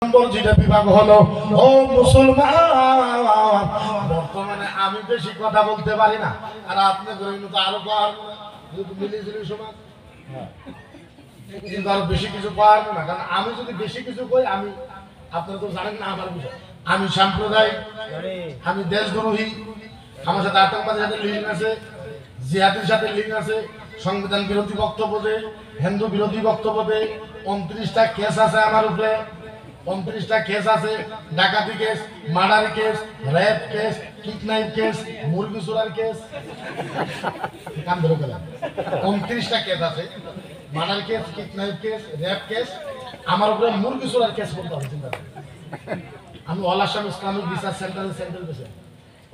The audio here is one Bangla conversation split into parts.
নম্বর যেটা বিভাগ হলো, ও মুসলমান, বর্তমানে আমি বেশি কথা বলতে পারি না, আর আপনি তো আরো মিলিয়ে সমাজ কিন্তু আরো বেশি কিছু পারবো না। কারণ আমি যদি বেশি কিছু কই, আমি আপনারা তো জানেন না আমার বিষয়, আমি সাম্প্রদায়িক, আমি দেশদ্রোহী, আমার সাথে আতঙ্কবাদের সাথে লিঙ্ক আছে, জিহাদের সাথে লিঙ্ক আছে, সংবিধান বিরোধী বক্তব্য দেয়, হিন্দু বিরোধী বক্তব্য দেয়, 29টা কেস আছে আমার উপরে, 29টা কেস আছে, ডাকাতি case, murder case, rape case, kidnap case, মুরগি চোরার কেস, কান ধরে গেলাম, 29টা কেস আছে, murder case, kidnap case, rape case, আমার উপরে মুরগি চোরার কেস বলতে হবে। চিন্তা করেন, আমি অল আসাম ইসলামিক রিসার্চ সেন্টারের central president,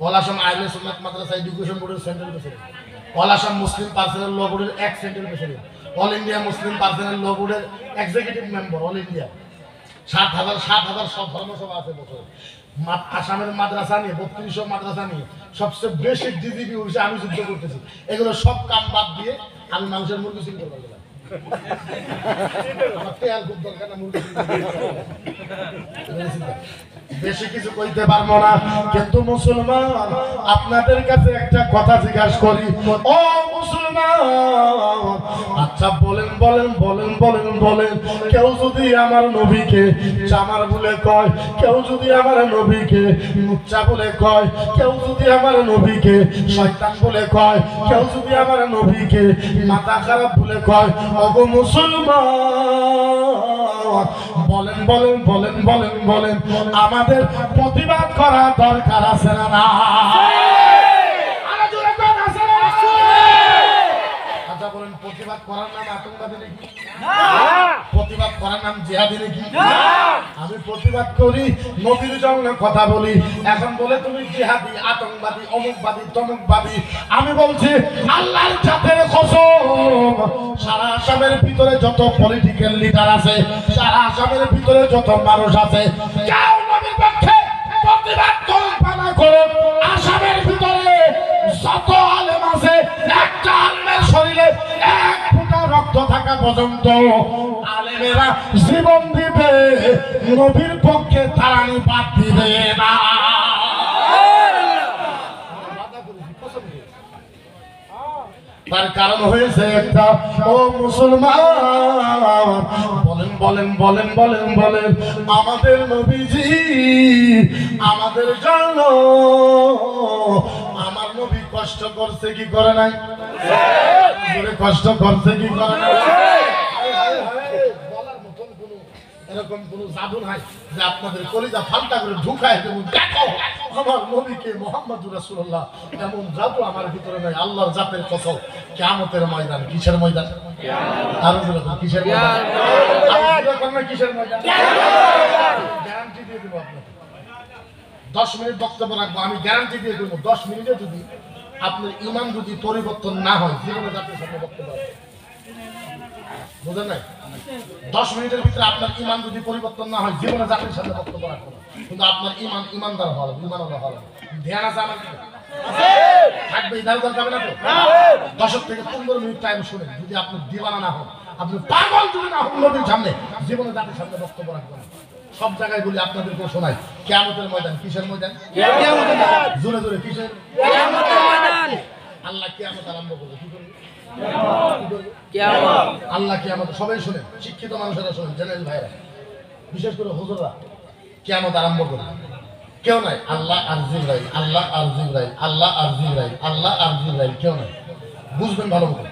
all Assam Ahle Sunnat madrasa education বোর্ডের central president, all Assam Muslim personal law বোর্ডের ex central president, all India Muslim personal law বোর্ডের এক্সিকিউটিভ মেম্বার, অল ইন্ডিয়া 7,000 সব ধর্মসভা আছে বছর। আসামের মাদ্রাসা নিয়ে 3200 মাদ্রাসা নিয়ে সবচেয়ে বেশি ডিজিপি অফিসে আমি যুদ্ধ করতেছি। এগুলো সব কাম বাদ দিয়ে আমি মানুষের মুরগি চুরি করতে গেলাম। আমার তেল খুব দরকার না, মুরগি বেশি কিছু কইতে পারবো না। কিন্তু মুসলমান, আপনাদের কাছে একটা কথা জিজ্ঞাসা করি, ও মুসলমান, আচ্ছা বলেন বলেন বলেন বলেন বলেন, কেউ যদি আমার নবীকে চামার বলে কয়, কেউ যদি আমার নবীকে মুচ্চা বলে কয়, কেউ যদি আমার নবীকে শয়তান বলে কয়, কেউ যদি আমার নবীকে মাথা খারাপ বলে কয়, ওগো মুসলমান, বলেন বলেন বলেন বলেন বলেন, আমাদের প্রতিবাদ করা দরকার আছে না না? আচ্ছা বলেন, প্রতিবাদ করার নাম আতঙ্কবাদী নাকি? প্রতিবাদ করার নাম জিহাদি নাকি? আমি প্রতিবাদ করি, নবীর জন্য কথা বলি। এখন বলে তুমি জিহাদি, আতঙ্কবাদী, অমুকবাদী, তমুকবাদী। আমি বলছি আল্লাহর জাতের কসম, সারা আসামের ভিতরে যত পলিটিক্যাল লিডার আছে, সারা আসামের ভিতরে যত মানুষ আছে, কেউ নবীর পক্ষে প্রতিবাদ করুন বা না করুন, আসামের ভিতরে যত আলেম আছে, একটা আলেমের শরীরে এক ফোঁটা রক্ত থাকা পর্যন্ত আলেমেরা জীবন দিবে, নবীর পক্ষে তারানি বাদ দিবে না। তার কারণ হয়েছে একটা, ও মুসলমান, বলেন বলেন বলেন বলেন বলেন, আমাদের নবীজি আমাদের জন্য, আমার নবী কষ্ট করছে কি করে নাই? কষ্ট করছে কি করে নাই? বলার মতন কোনো এরকম কোনো জাদু নাই যে আপনাদের কলিজা ফালটা করে ঢুকায় দেব, দেখো আমার নবীকে মুহাম্মদুর রাসূলুল্লাহ, এমন জাদু আমার ভিতরে নাই। আল্লাহর জাতের কসম, কিয়ামতের ময়দান। কিসের ময়দান? আরো বলুন, কিসের ময়দান? কিসের ময়দান? গ্যারান্টি দিয়ে দেবো আপনাকে, 10 মিনিট বক্তব্য রাখবো, আমি গ্যারান্টি দিয়ে দেবো 10 মিনিটে যদি আপনার ইমান যদি পরিবর্তন না হয়, জীবনে জাতির সামনে বক্তব্য রাখবো। বুঝলেন নাই? 10 মিনিটের ভিতরে আপনার ইমান যদি পরিবর্তন না হয়, জীবনে জাতির সামনে বক্তব্য রাখবো না। কিন্তু আপনার ইমানদার হওয়া লাগবে, ইমানওয়ালা হওয়া লাগবে। ধ্যান আছে আমার থাকবে, ইধার যাবে না তো। 10 থেকে 15 মিনিট টাইম শুনে যদি আপনি দিওয়ানা না হন, আপনি পাগল যদি না হন, নবীর সামনে জীবনে জাতির সামনে বক্তব্য রাখবেন। সব জায়গায় বলি, আপনাদেরকে শোনাই, কিয়ামতের ময়দান। কিসের ময়দান? জোরে জোরে, কিসের? আল্লাহ কিয়ামত আরম্ভ করবে। কি করবে? আল্লাহ কিয়ামত, সবাই শুনেন, শিক্ষিত মানুষেরা শুনেন, জেনারেল ভাইরা, বিশেষ করে হুজুররা, কিয়ামত আরম্ভ করবে। কেউ নাই, আল্লাহ আর জিবরাইল, আল্লাহ আর জিবরাইল, আল্লাহ আর জিবরাইল, আল্লাহ আর জিবরাইল, কেউ নাই। বুঝবেন ভালো মতো।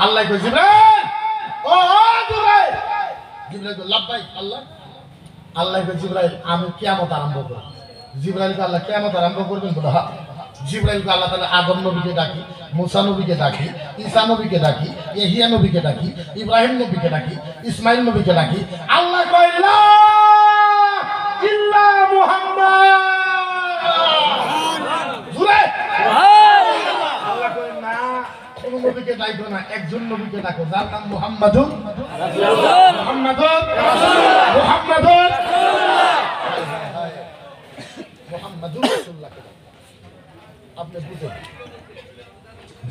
আল্লাহ কই, জিবরাইল, ও জিবরাইল, জিবরাইল লাব্বাইক আল্লাহ। আল্লাহ কই, জিবরাইল আমি কিয়ামত আরম্ভ করব। জিবরাইলকে আল্লাহ কিয়ামত আরম্ভ করবেন বলে, হ্যাঁ। জিবরাইলকে আল্লাহ তাআলা আদম নবীকে ডাকি, মুসা নবীকে ডাকি, ঈসা নবীকে ডাকি, ইহইয়া নবীকে ডাকি, ইব্রাহিম নবীকে ডাকি, ইসমাইল নবীকে ডাকি। আল্লাহ কয়, লা ইল্লা মুহাম্মদ, জোরে সুবহানাল্লাহ। আল্লাহ কয়, না, কোন নবীকে ডাকো না, একজন নবীকে ডাকো, যার নাম মুহাম্মাদুর রাসূলুল্লাহ। মুহাম্মাদুর রাসূলুল্লাহ, মুহাম্মাদুর রাসূলুল্লাহ, মুহাম্মাদুর রাসূলুল্লাহ। আপনি বুঝেন,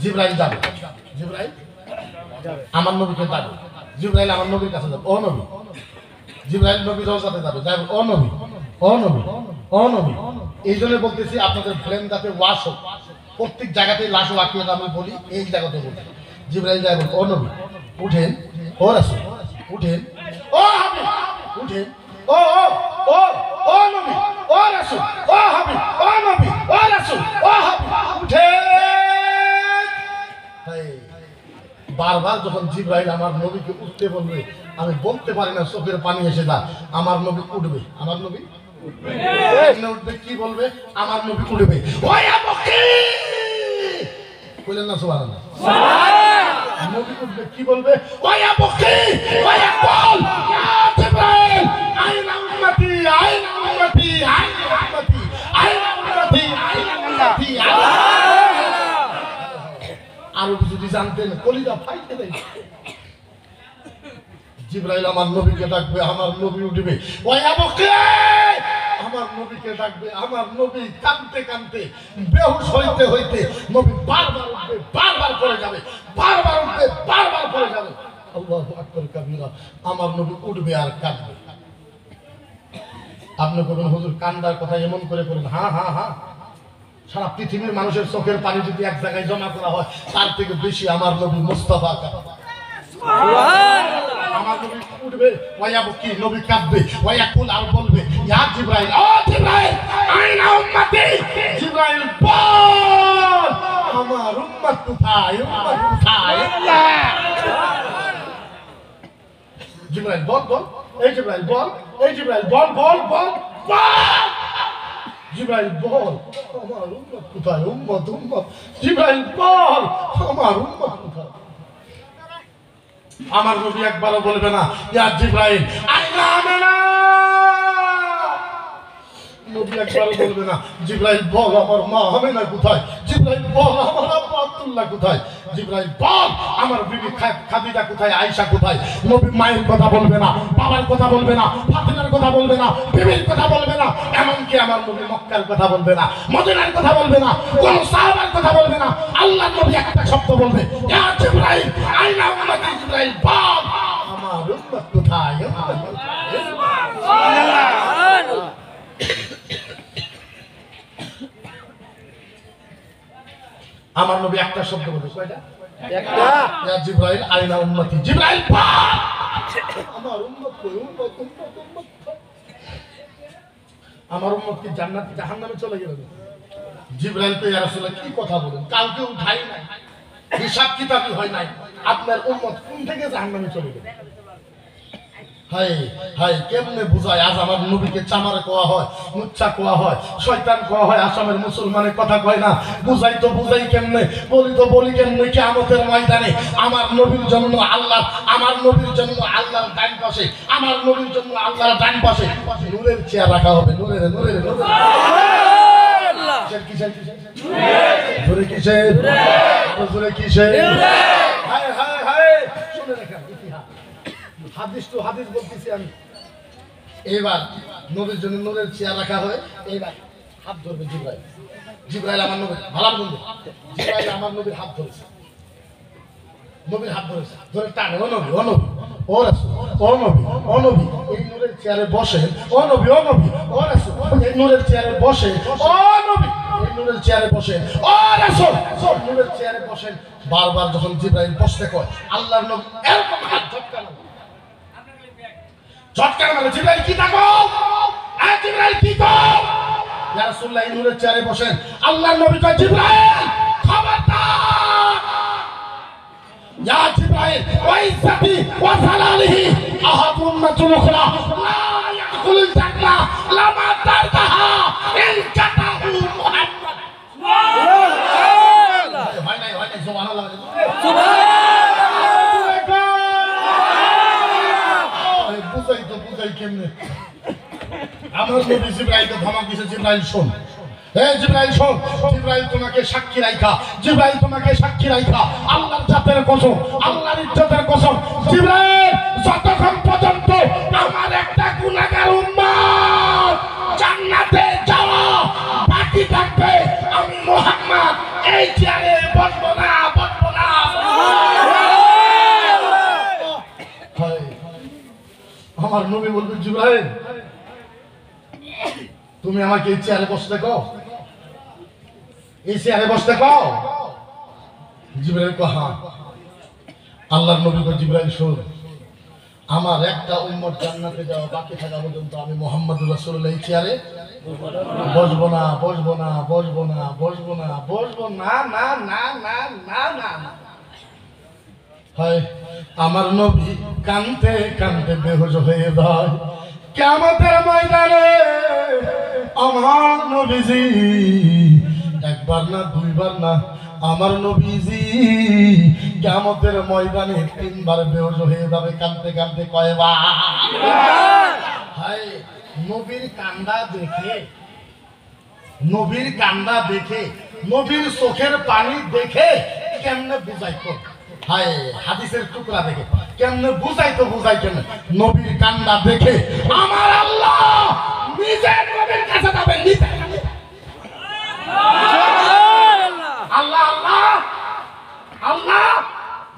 জিবরাইল যাবে, জিবরাইল আমার নবীকে ডাকবে, জিবরাইল আমার নবীর কাছে যাবে। ও নবী, জিবরাইল নবী রওজাতে যাবে, যাই ও নবী ও নবী ও নবী। এই জন্য বলতেছি আপনাদের ব্রেন যাতে ওয়াশ হোক, প্রত্যেক জায়গাতেই লাশ আঁকিয়ে আমি বলি, এই জায়গাতে বলি জিবরাইল যাই বল ও নবী উঠেন, ও রাসূল উঠেন, ও হাবিব উঠেন, ও ও ও ও নবী ও রাসূল ও হাবিব ও নবী ও রাসূল ও হাবিব উঠেন। বারবার যখন জিবরাইল আমার নবীকে উঠতে বলবে, আমি বলতে পারি না, চোখের পানি এসে যায়, আমার নবী উঠবে, আমার নবী উঠবে, কি বলবে, আমার নবী উঠবে, বললেন না সুবহানাল্লাহ, নবী উঠবে, কি বলবে, ওয়া বকি ওয়া ইয়াকুল ইয়া জিবরাইল আইনা উম্মতি আইনা উম্মতি আইনা উম্মতি আইনা উম্মতি আইনা উম্মতি। আরো যদি জানতেন কলিজা ফাইতে দেয়। জিবরাইল আমার নবীকে ডাকবে, আমার নবী উঠবে, ওয়া বকি আমার নবীকে ডাকবে, আমার নবী কাঁদতে কাঁদতে বেহুশ হইতে হইতে নবী বারবার উঠবে, বারবার পড়ে যাবে, বারবার উঠবে, বারবার পড়ে যাবে। আল্লাহু আকবার কাবীরা। আমার নবী উঠবে আর কাঁদবে। আপনি বলবেন হুজুর কান্দার কথা এমন করে করেন, হ্যাঁ হ্যাঁ হ্যাঁ, সারা পৃথিবীর মানুষের চোখের পানি যদি এক জায়গায় জমা করা হয়, তার থেকে বেশি আমার নবী মুস্তাফা কাঁদবে। আমার নবী উঠবে, ওয়া বকি নবী কাঁদবে, ওয়া ইয়াকুল আর বলবে, ইয়া জিবরাইল ও জিবরাইল আইনা উম্মতি। জিবরাইল বল আমার উম্মত কোথায়, উম্মত কোথায়। জিবরাইল বল বল, এই জিবরাইল বল, এই জিবরাইল বল বল বল বল। জিবরাইল বল আমার উম্মত কোথায়, উম্মত উম্মত। জিবরাইল বল আমার উম্মত কোথায়। আমার নবী একবারও বলবে না ইয়া জিবরাইল আইনা আমিনা। নবী একবারও বলবে না জিবরাইল বল আমার মা আমিনা কোথায়, জিবরাইল বল আমার আব্বা আব্দুল্লাহ কোথায়, জিবরাইল বল আমার বিবি খাদিজা কোথায়, আয়েশা কোথায়। নবী মায়ের কথা বলবে না, বাবার কথা বলবে না, ফাতিমার কথা বলবে না, বিবির কথা বলবে না, এমনকি আমার নবী মক্কার কথা বলবে না, মদিনার কথা বলবে না, কোন সাহাবার কথা বলবে না। আল্লাহর নবী একটা শব্দ বলবে, ইয়া জিবরাইল আইনা উম্মতি। জিবরাইল বল আমার উম্মত কোথায়। আমার নবী একটা শব্দ বলবে, কয়টা? একটা। ইয়া জিবরাইল আইনা উম্মতি। জিবরাইল বল আমার উম্মত কই, উম্মত উম্মত উম্মত। আমার উম্মত কি জান্নাত জাহান্নামে চলে গেল? জিবরাইল তো ইয়া রাসূলুল্লাহ কি কথা বলেন, কাউকে উঠাই নাই, হিসাব কিতাবই হয় নাই, আপনার উম্মত কোন থেকে জাহান্নামে চলে গেল। হাই হাই কেমনে বুঝায়। আজ আমার নবীকে চামারে কোয়া হয়, মুচ্ছা কোয়া হয়, শয়তান কোয়া হয়, আসামের মুসলমানের কথা কয় না। বুঝাই তো বুঝাই কেমনে, বলি তো বলি কেমনে। কিয়ামতের ময়দানে আমার নবীর জন্য আল্লাহ, আমার নবীর জন্য আল্লাহর ডান পাশে, আমার নবীর জন্য আল্লাহর ডান পাশে নূরের চেয়ার রাখা হবে। নূরের নূরের নূরের কিসের কিসের জোরে কিসের জোরে কিসের। হায় হায় হায় শুনে রাখেন ইতিহাস, হাদিস তো হাদিস বলতেছি আমি। এবার নবীর জন্য নূরের চেয়ার রাখা হয়। এবার হাত ধরবে জিবরাইল। জিবরাইল আমার নবী ভালো বন্ধু, জিবরাইল আমার নবীর হাত ধরেছে, নবীর হাত ধরেছে, ধরে টানে, ও নবী ও নবী ও রাসূল ও নবী ও নবী এই নূরের চেয়ারে বসে, ও নবী ও নবী ও রাসূল এই নূরের চেয়ারে বসে, ও নবী এই নূরের চেয়ারে বসে, ও রাসূল সব নূরের চেয়ারে বসেন। বারবার যখন জিবরাইল বসতে কয়, আল্লাহর নবী এরকম হাত ঝটকা মারে, ঝটকা মারে। জিবরাইল কি থাকো, জিবরাইল কি কো, ইয়া রাসূলুল্লাহ এই নূরের চেয়ারে বসেন। আল্লাহর নবী কয়, জিবরাইল খবরদার, ইয়া জিবরাইল ওয়া ইজ্জতি ওয়া জালালিহি আহাদুন নাতুলুখলা লা ইয়াদখুলুল জান্নাহ লামা তারদাহা ইন কাতাহু মুহাম্মদ। সুবহানাল্লাহ, হয় নাই সুবহানাল্লাহ, সুবহানাল্লাহ। বুঝাই তো বুঝাই কেমনে। আমার নবী জিবরাইলকে ধমক দিয়েছে, জিবরাইল শোন, হে জিবরাইল শোন, জিবরাইল তোমাকে সাক্ষী রাখা, জিবরাইল তোমাকে সাক্ষী রাখা, আল্লাহর জাতের কসম, আল্লাহর ইজ্জতের কসম, জিবরাইল যতক্ষণ পর্যন্ত আমার একটা গুনাহগার উম্মত জান্নাতে যাওয়া বাকি থাকবে, আমি মুহাম্মদ এই চেয়ারে বসবো না, বসবো না। আমার নবী নবী বলবে জিবরাইল তুমি আমাকে এই চেয়ারে বসতে কও, এই চেয়ারে বসতে কও। জিবরাইল কয় হ্যাঁ। আল্লাহর নবী কয় জিবরাইল শোন, আমার একটা উম্মত জান্নাতে যাওয়া বাকি থাকা পর্যন্ত আমি মুহাম্মদুর রাসূলুল্লাহ এই চেয়ারে বসবো না, বসবো না, বসবো না, বসবো না, বসবো না, না না না না না না। হয় আমার নবী কানতে কানতে বেহুশ হয়ে যায়। কিয়ামতের ময়দানে আমার নবীজি একবার না দুইবার না, আমার নবীজি কিয়ামতের ময়দানে তিনবার বেহুশ হয়ে যাবে কানতে কানতে। কয়বার? হায় নবীর কান্দা দেখে, নবীর কান্দা দেখে, নবীর চোখের পানি দেখে কেমনে বুঝাইতো? হায় হাদিসের টুকরা দেখে কেমনে বুঝাইতো? বুঝাই কেন? নবীর কান্দা দেখে আমার আল্লাহ নিজে নবীর কাছে যাবে, নিজে। আল্লাহ আল্লাহ আল্লাহ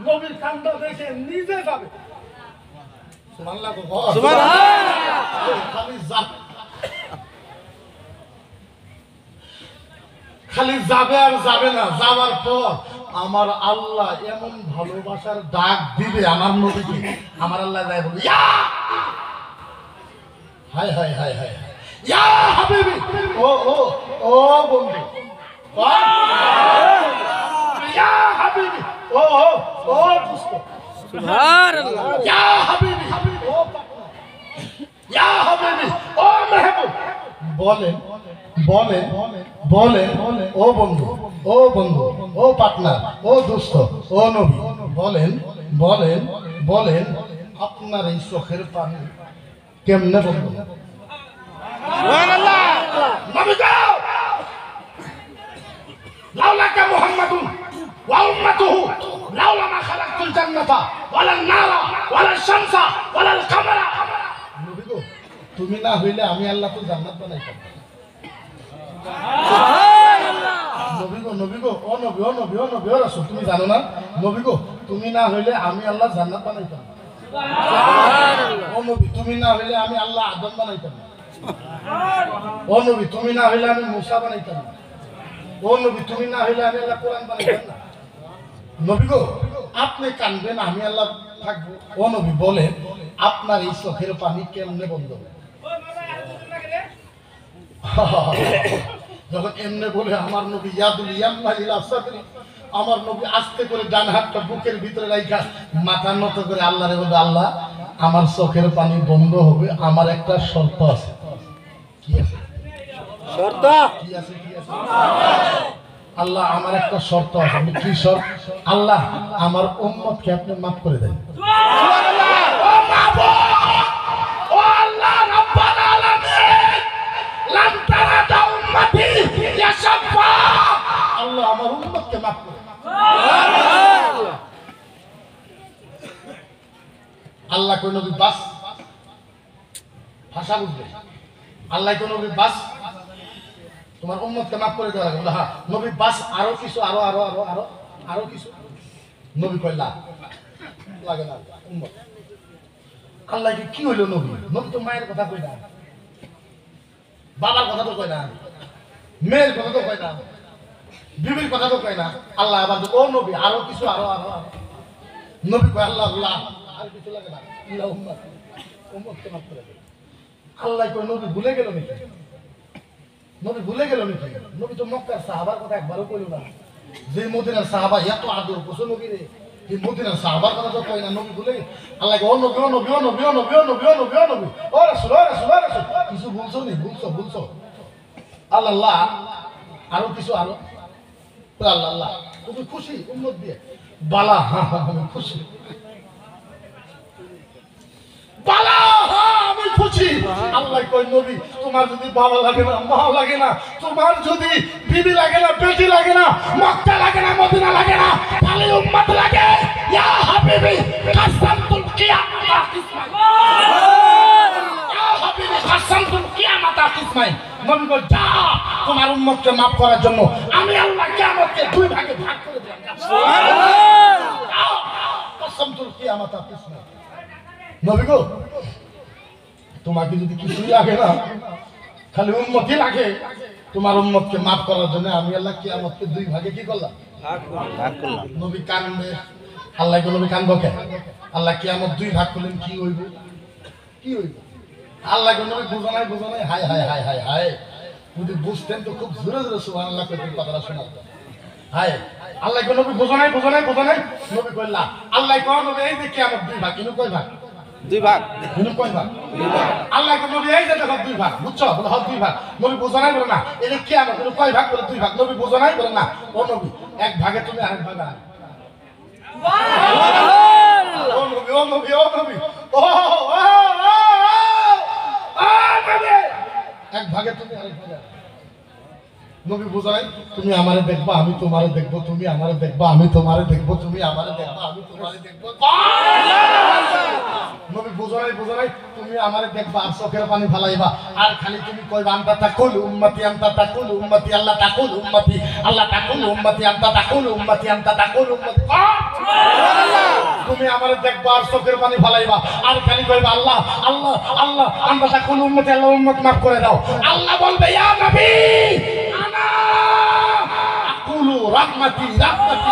নবীর কান্দা দেখে নিজে যাবে। সুবহানাল্লাহ, সুবহানাল্লাহ। খালি যাবে আর যাবে না, যাওয়ার পর আমার আল্লাহ এমন ভালোবাসার ডাক দিবে আমার নবীকে, আমার আল্লাহ যাই বলবে ইয়া হায় হায় হায় হায় ইয়া হাবিবি, ও ও ও বন্ধু, ইয়া হাবিবি, ও ও ও দোস্ত, সুবহানাল্লাহ, ইয়া হাবিবি, ও পার্টনার, ইয়া হাবিবি, ও মেহবুব। বলেন বলেন বলেন, ও বন্ধু, ও বন্ধু, ও পার্টনার, ও দোস্ত, ও নবী, বলেন বলেন বলেন আপনার এই চোখের পানি কেমনে বন্ধ? সুবহানাল্লাহ। নবী যাও লাউলাকা মুহাম্মাদুন ওয়া উম্মাতুহু লাউলা মা খালাকতুল জান্নাতা ওয়ালান নারা ওয়ালাল শামসা ওয়ালাল কামারা। নবী গো তুমি না হইলে আমি আল্লাহ তো জান্নাত বানাইতাম। নবী গো, নবী গো, ও নবী, ও নবী, ও নবী, ও রাসূল, তুমি জানো না নবী গো তুমি না হইলে আমি আল্লাহ জান্নাত বানাইতাম। ও নবী তুমি না হইলে আমি আল্লাহ আদম বানাইতাম। ও নবী তুমি না হইলে আমি মুসা বানাইতাম। ও নবী তুমি না হইলে আমি আল্লাহ কোরআন বানাইতাম না। নবী গো আপনি কানবেন আমি আল্লাহ থাকবো। ও নবী বলেন আপনার এই চোখের পানি কেমনে বন্ধ হবে? যখন এমনি বলে আমার নবী ইয়াদুল ইয়ামনা ইলা সাদরি, আমার নবী আস্তে করে ডান হাতটা বুকের ভিতরে রাখা মাথা নত করে আল্লাহরে বলে আল্লাহ আমার চোখের পানি বন্ধ হবে, আমার একটা শর্ত আছে। কি আছে শর্ত? কি আছে কি আছে? আল্লাহ আমার একটা শর্ত আছে। কি শর্ত? আল্লাহ আমার উম্মতকে আপনি মাফ করে দেন। সুবহানাল্লাহ। ও মাবুদ, ও আল্লাহ রাব্বাল আলামিন, লাম তারাদা উম্মতি ইয়াশফা, আল্লাহ আমার উম্মতকে মাফ করে দেন। সুবহানাল্লাহ। আল্লাহ কোন নবী বাস ভাষা বুঝবে, আল্লাহ কোন নবী বাস তোমার উম্মতকে মাফ করে দেওয়া লাগে। হ্যাঁ নবী বাস আরো কিছু, আরো আরো আরো আরো আরো কিছু। নবী কয় লাগে না উম্মত। আল্লাহ কি হইলো? নবী নবী তো মায়ের কথা কই না, বাবার কথা তো কয় না, মেয়ের কথা তো কয় না, বিবির কথা তো কয় না। আল্লাহ আবার ও নবী আরো কিছু, আরো আরো আরো। নবী কয় আল্লাহ আল্লাহ আর কিছু লাগে না, আল্লাহ উম্মত উম্মতকে মাফ করে দেয়। আল্লাহ কয় নবী ভুলে গেল নাকি? নবী ভুলে গেল নাকি? নবী তো মক্কার সাহাবার কথা একবারও কইল না। যে মদিনার সাহাবা এত আদর করছো নবী রে, এই মদিনার সাহাবার কথা তো কয় না। নবী ভুলে আল্লাহ ও নবী, ও নবী, ও নবী, ও নবী, ও নবী, ও নবী, ও নবী, ও রাসূল, ও রাসূল, ও রাসূল, কিছু বলছো নি? বলছো বলছো আল্লাহ আরো কিছু, আরো আল্লাহ আল্লাহ তুমি খুশি উম্মত দিয়ে? বালা হ্যাঁ হ্যাঁ আমি খুশি, বালা হ্যাঁ আমি খুশি। আল্লাহ কই নবী তোমার যদি বাবা লাগে না, মা লাগে না, তোমার যদি বিবি লাগে না, বেটি লাগে না, মক্কা লাগে না, মদিনা লাগে না, খালি উম্মত লাগে। ইয়া হাবিবি কাসামতুল কিয়ামাতা কিসমাই, ইয়া হাবিবি কাসামতুল কিয়ামাতা কিসমাই। নবী কই যা তোমার উম্মতকে maaf করার জন্য আমি আল্লাহ কিয়ামতকে দুই ভাগে ভাগ করে দিলাম। সুবহানাল্লাহ। কাসামতুল কিয়ামাতা কিসমাই। নবী গো তোমাকে যদি কিছুই লাগে না, খালি উম্মতই লাগে, তোমার উম্মতকে মাফ করার জন্য আমি আল্লাহ কিয়ামতকে দুই ভাগে কি করলাম, ভাগ করলাম। নবী কানবে, আল্লাহ কে নবী কানবো কেন? আল্লাহ কিয়ামত দুই ভাগ করলেন, কি হইব? কি হইব? আল্লাহ কে নবী বুঝো নাই, হায় হায় হায় হায় হায়, যদি বুঝতেন তো খুব জোরে জোরে সুবহানাল্লাহ কইতেন, কথাটা শোনাতেন। হায় আল্লাহ কে নবী বুঝো নাই, নবী কইলা আল্লাহ কোন নবী এই যে কিয়ামত দুই ভাগ, কিনু কয় ভাগ? দুই ভাগ। কিনু কয় ভাগ? দুই ভাগ। আল্লাহ কে নবী এই যে দেখো দুই ভাগ, বুঝছো? বলে হল দুই ভাগ। নবী বুঝো নাই, বলে না এই যে কিয়ামত কিনু কয় ভাগ? বলে দুই ভাগ। নবী বুঝো নাই, বলে না ও নবী এক ভাগে তুমি আরেক ভাগে আয়। ও নবী ও নবী ও নবী ও এক ভাগে তুমি আরেক ভাগে। নবী বুঝাই তুমি আমারে দেখবা আমি তোমারে দেখবো, তুমি আমারে দেখবা আমি তোমারে দেখবো, তুমি আমারে দেখবা আমি তোমারে দেখবো। নবী বুঝাই তুমি আমারে দেখবা আর চোখের পানি ফেলাইবা, আর খালি তুমি কইবা আনতা তাকুল উম্মতি আনতা তাকুল উম্মতি আল্লাহ তাকুল উম্মতি আল্লাহ তাকুল উম্মতি আনতা তাকুল উম্মতি আনতা তাকুল উম্মতি। তুমি আমারে দেখবা আর চোখের পানি ফেলাইবা, আর খালি কইবা আল্লাহ আল্লাহ আল্লাহ আনতা তাকুল উম্মতি আল্লাহ উম্মত মাফ করে দাও। আল্লাহ বলবে ইয়া নবী আনা আকুলু রাহমাতি রাহমাতি।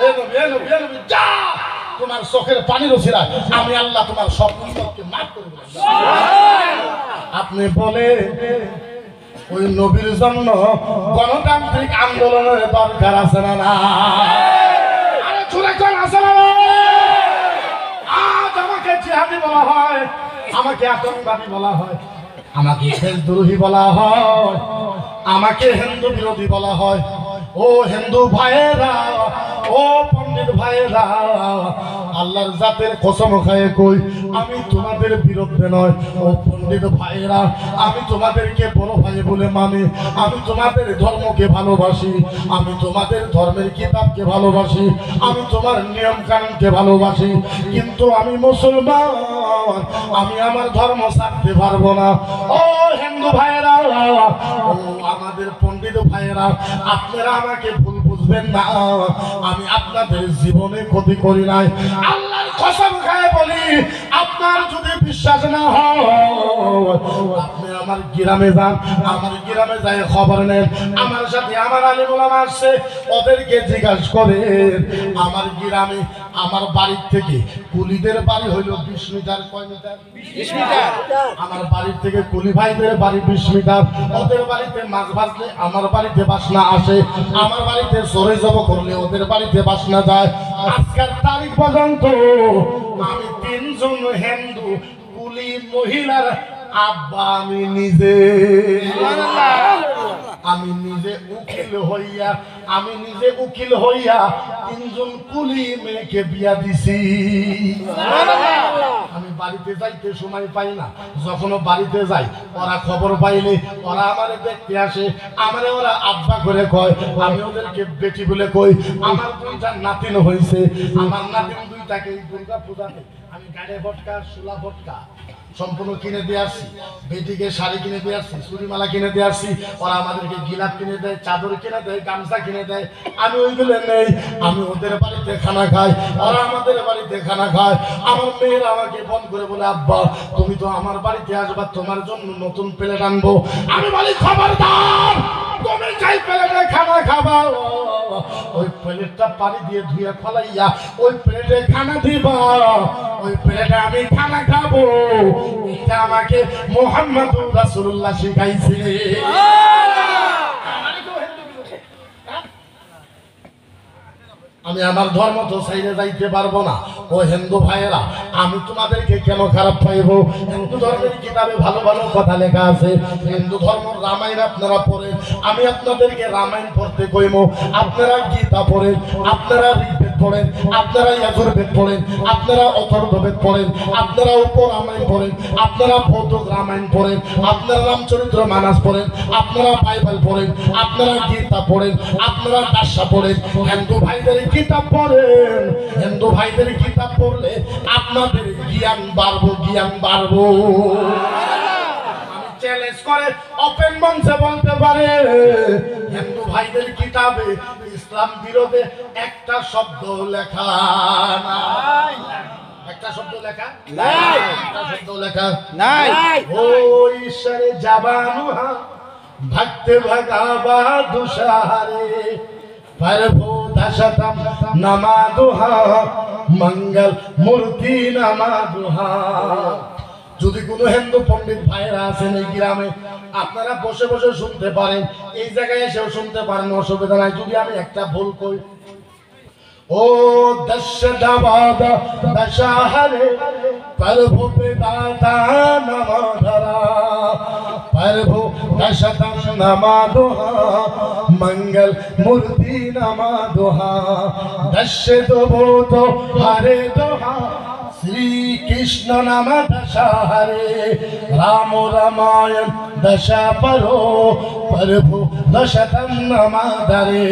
এ নবী যা, তোমার চোখের পানির ওসিলায় আমি আল্লাহ তোমার সব উম্মতকে মাফ করে দিলাম। আপনি বলে ওই নবীর জন্য গণতান্ত্রিক আন্দোলনের দরকার আছে না? না, আরে চুরে কোন আছে না? আজ আমাকে জিহাদি বলা হয়, আমাকে আতঙ্কবাদী বলা হয়, আমাকে দেশদ্রোহী বলা হয়, আমাকে হিন্দু বিরোধী বলা হয়। ও হিন্দু ভাইয়েরা, ও পণ্ডিত ভাইয়েরা, আল্লাহর জাতের কসম খায়ে কই আমি তোমাদের বিরুদ্ধে নয়। ও পণ্ডিত ভাইয়েরা, আমি তোমাদেরকে বড় ভাই বলে মানি, আমি তোমাদের ধর্মকে ভালোবাসি, আমি তোমাদের ধর্মের কিতাবকে ভালোবাসি, আমি তোমার নিয়ম কানুনকে ভালোবাসি, কিন্তু আমি মুসলমান, আমি আমার ধর্ম ছাড়তে পারবো না। ও হিন্দু ভাইয়েরা, ও আমাদের পণ্ডিত ভাইয়েরা, আপনারা আমাকে ভুল বুঝবেন না, আমি আপনাদের জীবনে ক্ষতি করি নাই। আল্লাহর কসম খায় বলি, আপনার যদি বিশ্বাস না হয় আপনি আমার গ্রামে যান, আমার গ্রামে যাই খবর নেন, আমার সাথে আমার আলেম ওলামা আসছে, ওদেরকে জিজ্ঞাসা করেন আমার গ্রামে আমার বাড়ির থেকে কুলিদের বাড়ি হইল 20 মিটার। কয় মিটার? 20 মিটার। আমার বাড়ির থেকে কুলি ভাইদের বাড়ি 20 মিটার। ওদের বাড়িতে মাছ ভাজলে আমার বাড়িতে বাসনা আসে, আমার বাড়িতে সরে যাব করলে ওদের বাড়িতে বাসনা যায়। আজকের তারিখ পর্যন্ত আমি 3 জন হিন্দু কুলি মহিলার আব্বা আমি নিজে উকিল হইয়া 3 জন কুলি মেয়েকে বিয়া দিছি। আমি বাড়িতে যাইতে সময় পাই না, যখন বাড়িতে যাই ওরা খবর পাইলে ওরা আমারে দেখতে আসে, আমারে ওরা আব্বা করে কয়, আমি ওদেরকে বেটি বলে কই। আমার 2টা নাতিন হইছে, আমার নাতিন 2টাকে দুর্গা পূজাতে আমি গাড়ে ভটকা সুলা ভটকা সম্পূর্ণ কিনে দিয়ে আসছি, বেটিকে শাড়ি কিনে দিয়ে আসছি, চুরিমালা কিনে দিয়ে আসছি, ওরা আমাদেরকে গিলাপ কিনে দেয়, চাদর কিনে দেয়, গামছা কিনে দেয়। আমি ওইগুলো নেই, আমি ওদের বাড়িতে খানা খাই, ওরা আমাদের বাড়িতে খানা খায়। আমার মেয়েরা আমাকে ফোন করে বলে আব্বা তুমি তো আমার বাড়িতে আসবা, তোমার জন্য নতুন প্লেট আনবো। আমি বলি খবরদার, তুমি যাই প্লেটে খানা খাবা ওই প্লেটটা পানি দিয়ে ধুয়ে ফলাইয়া ওই প্লেটে খানা দিবা, ওই প্লেটে আমি খানা খাবো। এটা আমাকে মুহাম্মদুর রাসূলুল্লাহ শিখাইছে। আমি আমার ধর্ম তো ছাইরে যাইতে পারবো না। ও হিন্দু ভাইয়েরা, আমি তোমাদেরকে কেন খারাপ পাইবো? হিন্দু ধর্মের কিতাবে ভালো ভালো কথা লেখা আছে। হিন্দু ধর্ম রামায়ণ আপনারা পড়েন, আমি আপনাদেরকে রামায়ণ পড়তে কইব। আপনারা গীতা পড়েন, আপনারা ঋগ্বেদ পড়েন, আপনারা যজুর্বেদ পড়েন, আপনারা অথর্ববেদ পড়েন, আপনারা উপরামায়ণ পড়েন, আপনারা বৌদ্ধ রামায়ণ পড়েন, আপনারা রামচরিত্র মানস পড়েন, আপনারা বাইবেল পড়েন, আপনারা গীতা পড়েন, আপনারা দাসা পড়েন। হিন্দু ভাইদের কিতাব পড়েন, হিন্দু ভাইদের কিতাব পড়লে আপনাদের জ্ঞান বাড়বো, জ্ঞান বাড়বো। আমি চ্যালেঞ্জ করে ওপেন মঞ্চে বলতে পারে, হিন্দু ভাইদের কিতাবে ইসলাম বিরোধে একটা শব্দ লেখা নাই। একটা শব্দ লেখা নাই একটা শব্দ লেখা নাই ও ঈশ্বরে জাবানুহা ভক্ত ভগাবা দুষারে প্রভু দশতম নমাদুহা মঙ্গল মূর্তি নমাদুহা। যদি কোনো হিন্দু পণ্ডিত ভাইরা আছেন এই গ্রামে আপনারা বসে বসে শুনতে পারেন, এই জায়গায় এসেও শুনতে পারেন, অসুবিধা নাই। যদি আমি একটা ভুল কই, ও দশ দাবাদ দশাহরে প্রভু পিতা নমধরা প্রভু দশতম নমাদুহা মঙ্গল মূর্তি নমাদুহা দশ দুভূত হরে দোহা শ্রী কৃষ্ণ নাম দশাহরে রাম রামায়ণ দশা পরো প্রভু দশতম নমাধরে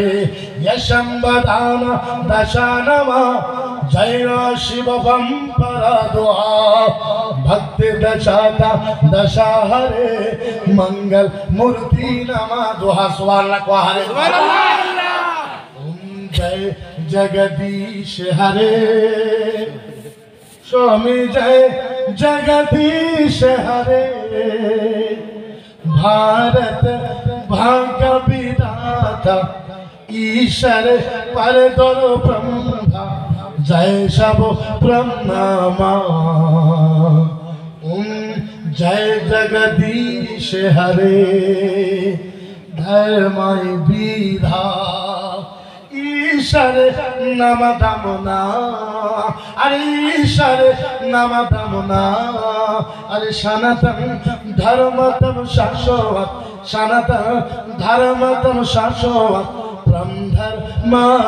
यशंबदान दशानमा जय शिव बंपरा दुआ भक्ति दशाता दशाहरे मंगल मूर्ति नमा दुआ सुभान अल्लाह हरे ओम जय जगदीश हरे स्वामी जय जगदीश हरे भारत भाग्य विधाता ईश्वर पर दो ब्रह्मा जय सब ब्रह्मा ओम जय जगदीश हरे धर्मय विधा ईश्वर नम दमना अरे ईश्वर नम दमना अरे सनातन धर्म तम शाश्वत सनातन धर्म तम शाश्वत ब्रह्मधर्मानामा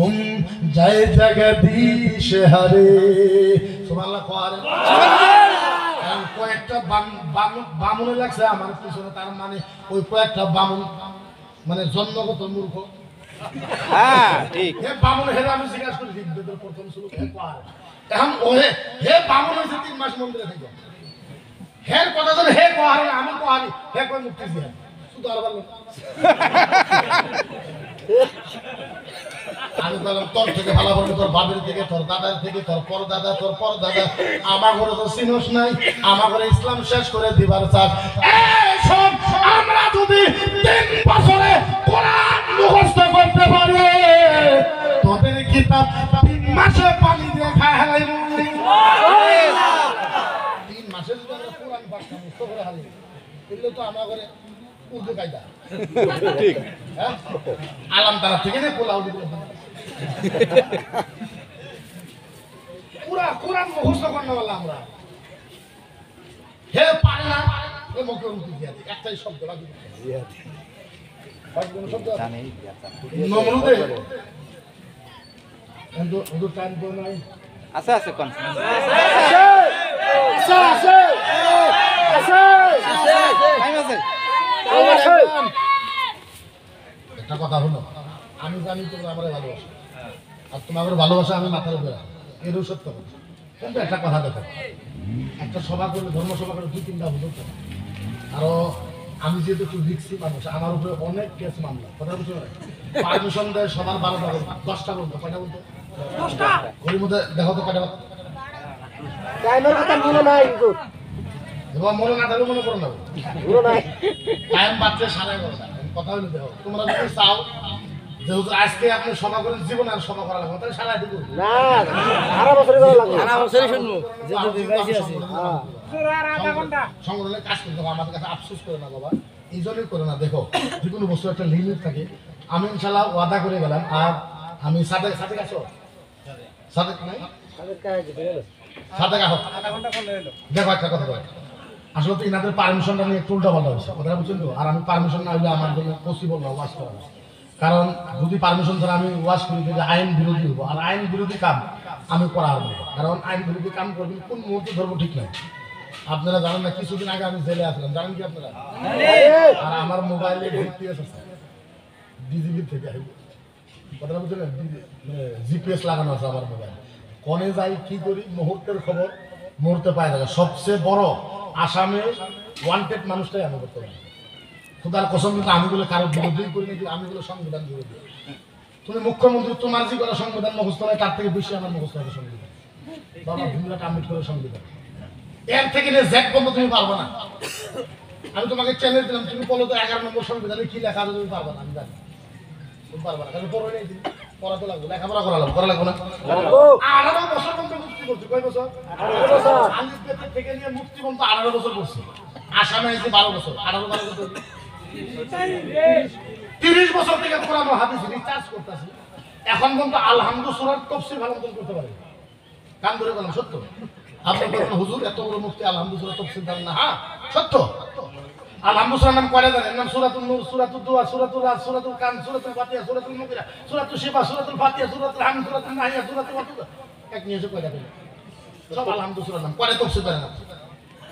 ओम जय जगदीश हरे सुबहानाल्लाह কোয়ারে কয়েকটা বামুনে লাগছে আমার পিছনে, তার মানে ওই কয়েকটা বামুন মানে জন্মগত মূর্খ। হ্যাঁ ঠিক হে বামুন হেরে আমি জিজ্ঞাসা করি ঋগ্বেদের প্রথম শ্লোক হে কোয়ারে এখন ওহে হে বামুন হয়েছে 3 মাস মন্দিরে থেকে হের কথা ধরে হে কোয়ারে আমি কোয়ারি হে কই মুক্তি দিয়ে আমি বললাম তোর থেকে ভালো বলবো তোর বাবার থেকে তোর দাদার থেকে তোর পর দাদা তোর পর দাদা আমার ঘরে তো চিনোস নাই, আমার ঘরে ইসলাম শেষ করে দিবার চাস। সব আমরা যদি 3 বছরে কোরআন মুখস্থ করতে পারি তোদের কিতাব 3 মাসে পানি দিয়ে খায় হালাইব। 3 মাসে যদি আমরা কোরআন পাঠটা মুখস্থ করে হালাই তাহলে তো আমার ঘরে উর্দু কায়দা ঠিক হ্যাঁ আলাম তারা থেকে না পোলাও দিতে পুরা কোরআন মুখস্থ করতে বললাম আমরা হে পারে না এ মুখে উর্দু দিয়া দে একটাই শব্দ বাকি দিয়া দে বাকি কোন শব্দ জানি নমরুদে কিন্তু উর্দু টাইম তো নাই আছে আছে কোন আছে একটা কথা হলো আমি জানি তোমরা আমার ভালোবাসা আর তোমাদের ভালোবাসা আমি মাথার উপরে এরও সত্য কথা। কিন্তু একটা কথা দেখো, একটা সভা করলে ধর্ম সভা করে 2-3টা হুজুর থাকে। আরো আমি যেহেতু একটু রিক্সি মানুষ আমার উপরে অনেক কেস মামলা কথা বুঝতে পারে পারমিশন দেয় সবার 12টা 10টা বলতো কয়টা বলতো 10টা ওর মধ্যে দেখো তো কয়টা টাইমের কথা মনে নাই এবার মনে না থাকলে মনে করো না পুরো নাই টাইম বাচ্চা 11:30 কথা হলো দেখো তোমরা যদি চাও যেহেতু আজকে আপনি সভা করেন জীবন আর সভা করা লাগবে তাহলে সারা দিব না সারা বছরই করা লাগবে সারা বছরই শুনবো যেহেতু ডিভাইসই আছে হ্যাঁ পুরো আর আধা ঘন্টা সংগ্রহে কাজ করতে হবে আমাদের কাছে আফসোস করে না বাবা এই জন্যই করে না। দেখো যে কোনো বস্তু একটা লিমিট থাকে। আমি ইনশাআল্লাহ ওয়াদা করে গেলাম আর আমি সাথে আছো সাথে নাই সাথে আছো আধা ঘন্টা করলে হলো দেখো একটা কথা বল আসলে তো ইনাদের পারমিশনটা নিয়ে একটু উল্টাপাল্টা হয়েছে কথাটা বুঝছেন তো। আর আমি পারমিশন না হলে আমার জন্য পসিবল না ওয়াশ করা, কারণ যদি পারমিশন ছাড়া আমি ওয়াশ করি যে আইন বিরোধী হবো আর আইন বিরোধী কাম আমি করা হবো, কারণ আইন বিরোধী কাম করবেন কোন মুহূর্তে ধরবো ঠিক নাই। আপনারা জানেন না কিছুদিন আগে আমি জেলে আসলাম জানেন কি আপনারা? আর আমার মোবাইলে জিপিএস আছে ডিজিবি থেকে কথাটা বুঝলেন জিপিএস লাগানো আছে আমার মোবাইলে। কনে যাই কি করি মুহূর্তের খবর মুহূর্তে পাই না। সবচেয়ে বড় আসামে ওয়ান্টেড মানুষটাই আমি করতে পারি। খুদার কসম কিন্তু আমি বলে কারো বিরোধী করি নাকি আমি বলে সংবিধান বিরোধী তুমি মুখ্যমন্ত্রী, তোমার যে করা সংবিধান মুখস্থ হয় তার থেকে বেশি আমার মুখস্থ হবে সংবিধান। বাবা ভীমরাট আম্বেদকরের সংবিধান, এর থেকে নিয়ে জেড পর্যন্ত তুমি পারবে না। আমি তোমাকে চ্যালেঞ্জ দিলাম, তুমি বলো তো 11 নম্বর সংবিধানে কি লেখা আছে, তুমি পারবে না। আমি জানি তুমি পারবে না, কারণ পড়ো নেই, পড়া তো লাগবে, লেখাপড়া করা লাগবে না। 18 বছর পর্যন্ত মুক্তি করছে। কয় বছর? 18 বছর। আলিফ বেতের থেকে নিয়ে মুক্তি পর্যন্ত 18 বছর করছে। আসামে এসে 12 বছর, 18 বছর 30 বছর থেকে কোরআন ও হাদিস রিসার্চ করতেছি, এখন পর্যন্ত আলহামদুলিল্লাহ সূরার তাফসীর ভালো মতো করতে পারে। কান ধরে বলেন সত্য? আপনি বলেন হুজুর এত বড় মুফতি আলহামদুলিল্লাহ তাফসীর জানেন না? হ্যাঁ সত্য। আলহামদুলিল্লাহ নাম কয়টা জানেন? নাম সূরাতুন নূর, সূরাতুদ দুআ, সূরাতুল রাদ, সূরাতুল কান, সূরাতুল ফাতিহা, সূরাতুল মুকিরা, সূরাতুল শিফা, সূরাতুল ফাতিহা, সূরাতুল হামদ, সূরাতুল নাহিয়া, সূরাতুল ওয়াকিয়া। এক নিয়েছে কয়টা করে? সব আলহামদুলিল্লাহ নাম কয়টা তাফসীর জানেন না?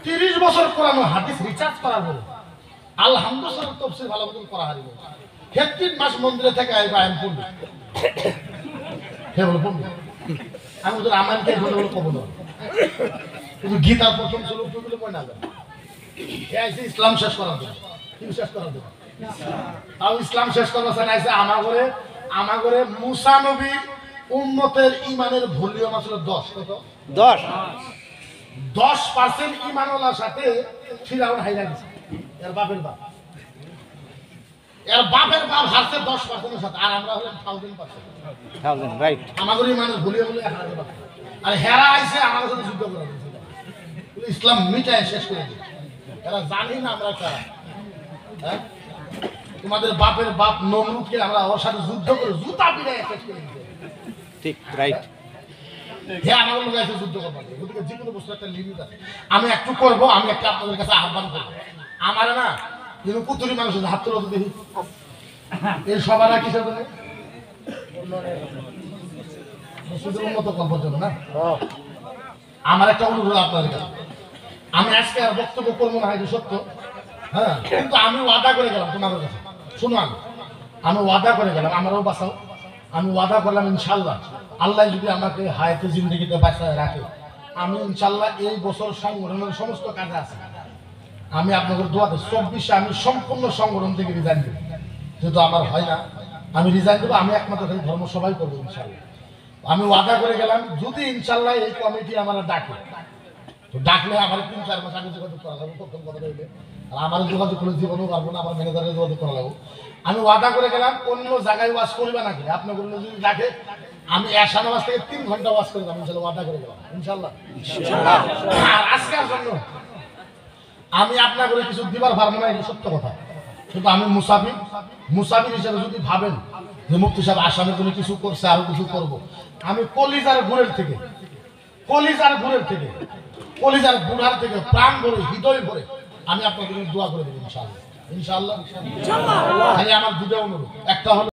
30 বছর কোরআন ও হাদিস রিসার্চ করার পরে আলহামদুলিল্লাহ তাফসীর ভালো মতো করা হারিয়ে গেছে। 33 মাস মন্দিরে থেকে আইবা আমি পড়ি। হে বলো পড়ি। আমি তো রামায়ণকে বলে কব না, কিন্তু গীতার প্রথম শ্লোকগুলো পড়ে না যায়। ইসলাম শেষ করার জন্য, কি শেষ করার জন্য? তাও ইসলাম শেষ করার জন্য আইসে আমার ঘরে মুসা নবী উম্মতের ইমানের ভলিউম আসলে 10। কত? 10% ইমানওয়ালার সাথে ফিরাউন হাইরা গেছে। এর বাপের বাপ হারছে 10%-এর সাথে, আর আমরা হলাম 1000%। রাইট। আমাদের ইমানের ভলিউম হলো 1000%। আর হেরা আইসে আমাদের সাথে যুদ্ধ করে দিয়েছে, ইসলাম মিটায় শেষ করে দিয়েছে। এরা জানি না আমরা কারা। হ্যাঁ, তোমাদের বাপের বাপ নমরুদকে আমরা ওর সাথে যুদ্ধ করে জুতা পিটায় শেষ করে দিয়েছে। ঠিক রাইট। হ্যাঁ, আমাদের লোক আছে যুদ্ধ করবো, যুদ্ধকে যে কোনো বস্তু একটা লিমিট আছে। আমি একটু করবো, আমি একটা আপনাদের কাছে আহ্বান করবো। আমার না কিন্তু পুতুরি মানুষ হাত তোলা তো দেখি, এই সবার কিসের জন্য? উন্নত করবার জন্য না। আমার একটা অনুরোধ আপনাদের কাছে, আমি আজকে আর বক্তব্য করবো না, হয়তো সত্য। হ্যাঁ, কিন্তু আমি ওয়াদা করে গেলাম তোমাদের কাছে, শুনো আমি ওয়াদা করে গেলাম, আমারও বাঁচাও। আমি ওয়াদা করলাম ইনশাল্লাহ, আল্লাহ যদি আমাকে হায়াতে জিন্দগিতে বাঁচায় রাখে, আমি ইনশাল্লাহ এই বছর সংগঠনের সমস্ত কাজে আছে। আমি আপনাদের দোয়াতে 24-এ আমি সম্পূর্ণ সংগঠন থেকে রিজাইন দেবো। যেহেতু আমার হয় না, আমি রিজাইন দেবো। আমি একমাত্র খালি ধর্ম সবাই করবো ইনশাল্লাহ। আমি ওয়াদা করে গেলাম, যদি ইনশাল্লাহ এই কমিটি আমার ডাকে, তো ডাকলে আমার 3-4 মাস আগে যোগাযোগ করা লাগবে। প্রথম কথা রইলে আর আমার যোগাযোগ করে জীবনও পারবো না, আমার ম্যানেজারের যোগাযোগ করা লাগবে। আমি ওয়াদা করে গেলাম, অন্য জায়গায় ওয়াজ করবে নাকি আপনার যদি ডাকে, আমি এশা নামাজ থেকে 3 ঘন্টা ওয়াজ করে যাবো ইনশাল্লাহ। ওয়াদা করে গেলাম ইনশাল্লাহ। আর আজকের জন্য আমি আপনার করে কিছু দিবার পারবো না, এটা সত্য কথা। কিন্তু আমি মুসাফির হিসেবে যদি ভাবেন যে মুফতি সাহেব আসামের জন্য কিছু করছে, আরো কিছু করবো, আমি কলিজার গুড়ের থেকে বুড়ার থেকে প্রাণ ভরে হৃদয় ভরে আমি আপনাদের দোয়া করে দেবো ইনশাআল্লাহ। খালি আমার দুটো অনুরোধ, একটা হলো